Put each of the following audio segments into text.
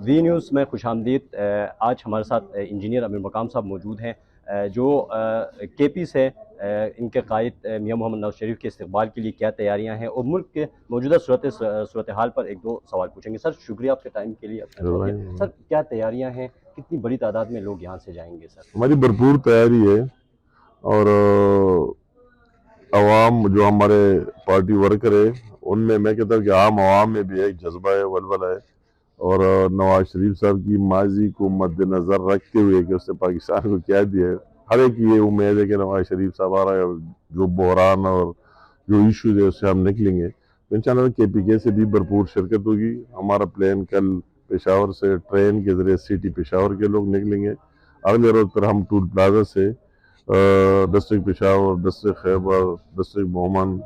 V news میں خوش آمدید۔ آج ہمارے ساتھ انجینئر امیر مقام صاحب موجود ہیں، جو کے پی سے ان کے قائد میاں محمد نواز شریف کے استقبال کے لیے کیا تیاریاں ہیں اور ملک کے موجودہ صورتحال پر ایک دو سوال پوچھیں گے۔ سر شکریہ آپ کے ٹائم کے لیے، اپنا وقت دیا۔ سر کیا تیاریاں ہیں، کتنی بڑی تعداد میں لوگ یہاں سے جائیں گے؟ سر ہماری بھرپور تیاری ہے، اور عوام جو ہمارے پارٹی ورکر ہے ان میں کہتا ہوں کہ عام عوام میں بھی ایک جذبہ ہے، ولولہ ہے، اور نواز شریف صاحب کی ماضی کو مد نظر رکھتے ہوئے کہ اس نے پاکستان کو کیا دیا ہے، ہر ایک کی یہ امید ہے کہ نواز شریف صاحب آ رہا ہے، جو بحران اور جو ایشوز ہے اس سے ہم نکلیں گے۔ تو انشاءاللہ کے پی کے سے بھی بھرپور شرکت ہوگی۔ ہمارا پلان کل پشاور سے ٹرین کے ذریعے سٹی پشاور کے لوگ نکلیں گے۔ اگلے روز پر ہم ٹول پلازا سے ڈسٹرکٹ پشاور، ڈسٹرکٹ خیبر، ڈسٹرکٹ مومن،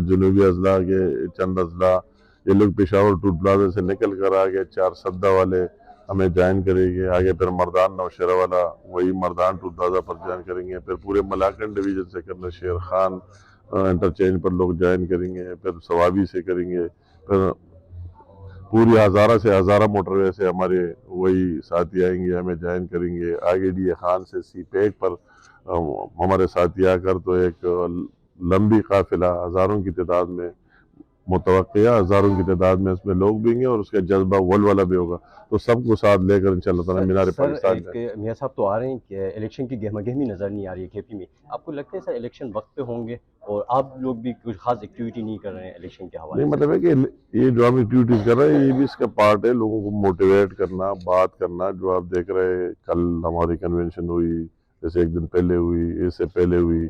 جنوبی اضلاع کے چند اضلاع، یہ لوگ پشاور ٹول پلازا سے نکل کر آگے چار سدہ والے ہمیں جوائن کریں گے، آگے پھر مردان نوشہرہ والا وہی مردان ٹول پلازا پر جوائن کریں گے، پھر پورے ملاکنڈ ڈویژن سے کرنا شیر خان انٹرچینج پر لوگ جوائن کریں گے، پھر سوابی سے کریں گے، پھر پوری ہزارہ سے ہزارہ موٹر وے سے ہمارے وہی ساتھی آئیں گے، ہمیں جوائن کریں گے، آگے ڈی اے خان سے سی پیک پر ہمارے ساتھی آ کر تو ایک لمبی قافلہ ہزاروں کی تعداد میں متوقع، ہزاروں کی تعداد میں اس میں لوگ بھی ہوں گے اور اس کا جذبہ ولولہ بھی ہوگا، تو سب کو ساتھ لے کر انشاءاللہ تعالیٰ مینار پاکستان جائیں۔ میاں صاحب تو آ رہے ہیں کہ الیکشن کی گہما گہمی نظر نہیں آ رہی ہے کے پی میں، آپ کو لگتا ہے سر الیکشن وقت پہ ہوں گے اور آپ لوگ بھی کچھ خاص ایکٹیویٹی نہیں کر رہے ہیں الیکشن کے حوالے نہیں، سے؟ مطلب ہے کہ یہ جو ہم ایکٹیویٹیز کر رہے ہیں یہ بھی اس کا پارٹ ہے، لوگوں کو موٹیویٹ کرنا، بات کرنا، جو آپ دیکھ رہے ہیں کل ہماری کنونشن ہوئی، جیسے ایک دن پہلے ہوئی، اس سے پہلے ہوئی،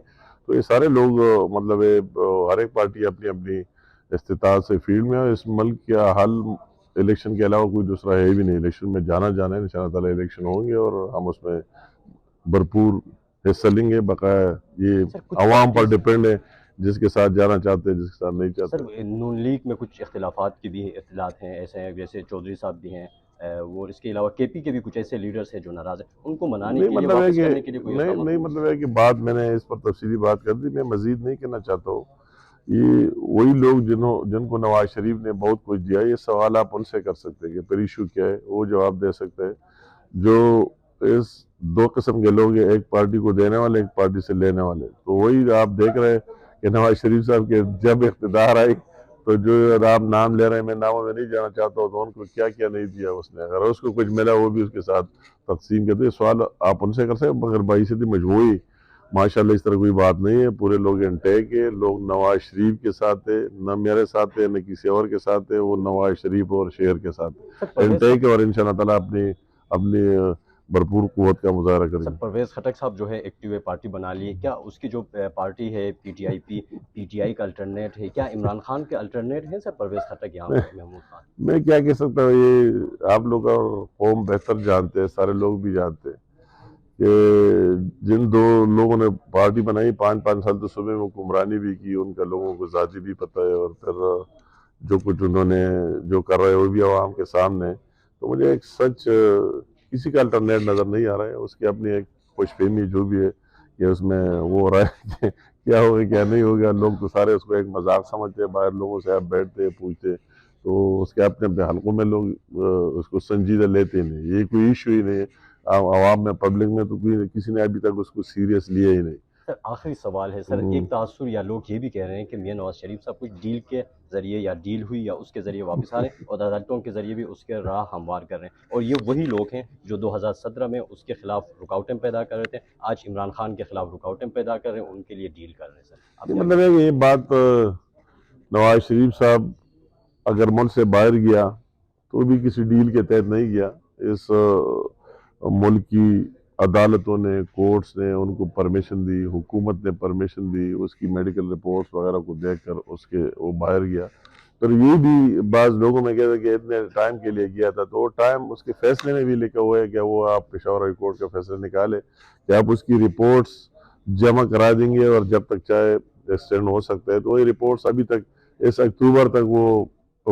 تو یہ سارے لوگ مطلب ہے ہر ایک پارٹی اپنی اپنی استطاعت سے فیلڈ میں، اور اس ملک کا حل الیکشن کے علاوہ کوئی دوسرا ہے بھی نہیں، الیکشن میں جانا ہے، انشاءاللہ تعالیٰ الیکشن ہوں گے اور ہم اس میں بھرپور حصہ لیں گے۔ بقایا یہ سر کچھ عوام پر پارٹیز، ڈیپینڈ ہے، جس کے ساتھ جانا چاہتے ہیں، جس کے ساتھ نہیں چاہتے۔ سر نون لیگ میں کچھ اختلافات کی بھی اطلاعات ہیں، ایسے ہیں جیسے چودھری صاحب بھی ہیں، وہ اس کے علاوہ کے پی کے بھی کچھ ایسے لیڈرز ہیں جو ناراض ہیں، ان کو منانے نہیں کے لیے، مطلب ہے واپس کہ کرنے کے لیے کوئی اقدامات نہیں ہوں گے؟ مطلب ہے کہ بات میں نے اس پر تفصیلی بات کر دی، میں مزید نہیں کہنا چاہتا ہوں۔ یہ وہی لوگ جن کو نواز شریف نے بہت کچھ دیا، یہ سوال آپ ان سے کر سکتے ہیں کہ پھر ایشو کیا ہے، وہ جواب دے سکتے ہیں۔ جو اس دو قسم کے لوگ ہیں، ایک پارٹی کو دینے والے، ایک پارٹی سے لینے والے، تو وہی آپ دیکھ رہے ہیں کہ نواز شریف صاحب کے جب اقتدار آئی تو جو آپ نام لے رہے ہیں، میں ناموں میں نہیں جانا چاہتا ہوں، تو ان کو کیا کیا نہیں دیا اس نے، اگر اس کو کچھ ملا وہ بھی اس کے ساتھ تقسیم کرتے ہیں۔ سوال آپ ان سے کر سکتے ہیں، مگر باعث مجموعی ماشاءاللہ اس طرح کوئی بات نہیں ہے، پورے لوگ انٹیک ہے، لوگ نواز شریف کے ساتھ ہے، نہ میرے ساتھ ہے نہ کسی اور کے ساتھ ہے، وہ نواز شریف اور شہر کے ساتھ انٹیک ہے، اور انشاءاللہ تعالیٰ اپنی بھرپور قوت کا مظاہرہ کریں سر گے۔ پرویز خٹک صاحب جو ہے ایکٹیو پارٹی بنا لی ہے، کیا اس کی جو پارٹی ہے پی ٹی آئی کا الٹرنیٹ ہے، کیا عمران خان کے الٹرنیٹ ہیں سر پرویز خٹک یہاں پر، محمود خان؟ میں کیا کہہ سکتا ہوں، یہ آپ لوگ اور قوم بہتر جانتے ہیں، سارے لوگ بھی جانتے ہیں کہ جن دو لوگوں نے پارٹی بنائی 5 سال تو صبح میں حکمرانی بھی کی، ان کا لوگوں کو ذاتی بھی پتہ ہے، اور پھر جو کچھ انہوں نے جو کر رہے وہ بھی عوام کے سامنے، تو مجھے ایک سچ کسی کا الٹرنیٹ نظر نہیں آ رہا ہے، اس کی اپنی ایک خوش فہمی جو بھی ہے کہ اس میں وہ ہو رہا ہے کہ کیا ہوگا کیا نہیں ہوگا، لوگ تو سارے اس کو ایک مذاق سمجھتے ہیں، باہر لوگوں سے آپ بیٹھتے پوچھتے تو اس کے اپنے اپنے حلقوں میں لوگ اس کو سنجیدہ لیتے ہی نہیں، یہ کوئی ایشو ہی نہیں ہے عوام میں، پبلک میں تو کسی نے ابھی تک اس کو سیریس لیا ہی نہیں۔ سر آخری سوال ہے سر، ایک تاثر یا لوگ یہ بھی کہہ رہے ہیں کہ میاں نواز شریف صاحب کچھ ڈیل کے ذریعے یا ڈیل ہوئی یا اس کے ذریعے واپس آ رہے ہیں اور عدالتوں کے ذریعے بھی اس کے راہ ہموار کر رہے ہیں، اور یہ وہی لوگ ہیں جو 2017 میں اس کے خلاف رکاوٹیں پیدا کر رہے تھے، آج عمران خان کے خلاف رکاوٹیں پیدا کر رہے ہیں، ان کے لیے ڈیل کر رہے ہیں۔ سر آپ نہیں کیا مطلب کہیں ہے گے؟ کہ یہ بات نواز شریف صاحب اگر ملک سے باہر گیا تو بھی کسی ڈیل کے تحت نہیں گیا، اس ملک کی عدالتوں نے، کورٹس نے ان کو پرمیشن دی، حکومت نے پرمیشن دی، اس کی میڈیکل رپورٹس وغیرہ کو دیکھ کر وہ باہر گیا۔ پھر یہ بھی بعض لوگوں میں کہتے ہیں کہ اتنے ٹائم کے لیے گیا تھا، تو وہ ٹائم اس کے فیصلے میں بھی لکھا ہوا ہے کہ وہ آپ پشاور ہائی کورٹ کا فیصلہ نکالے کہ آپ اس کی رپورٹس جمع کرا دیں گے، اور جب تک چاہے ایکسٹینڈ ہو سکتا ہے، تو وہی رپورٹس ابھی تک اس اکتوبر تک وہ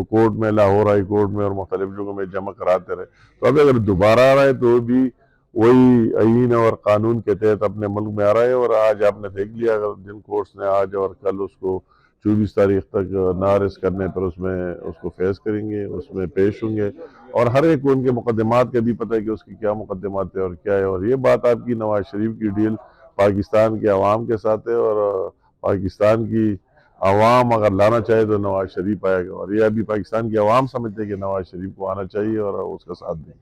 کورٹ میں، لاہور ہائی کورٹ میں اور مختلف جگہوں میں جمع کراتے رہے، تو اب اگر دوبارہ آ رہا ہے تو بھی وہی آئین اور قانون کے تحت اپنے ملک میں آ رہا ہے، اور آج آپ نے دیکھ لیا اگر جن کورٹس نے آج اور کل اس کو 24 تاریخ تک نہ ارسٹ کرنے پر اس میں اس کو فیس کریں گے، اس میں پیش ہوں گے، اور ہر ایک کو ان کے مقدمات کا بھی پتہ ہے کہ اس کی کیا مقدمات ہیں اور کیا ہے. اور یہ بات آپ کی نواز شریف کی ڈیل پاکستان کے عوام کے ساتھ ہے، اور پاکستان کی عوام اگر لانا چاہے تو نواز شریف آئے گا، اور یہ ابھی پاکستان کی عوام سمجھتے ہیں کہ نواز شریف کو آنا چاہیے اور اس کا ساتھ دیں.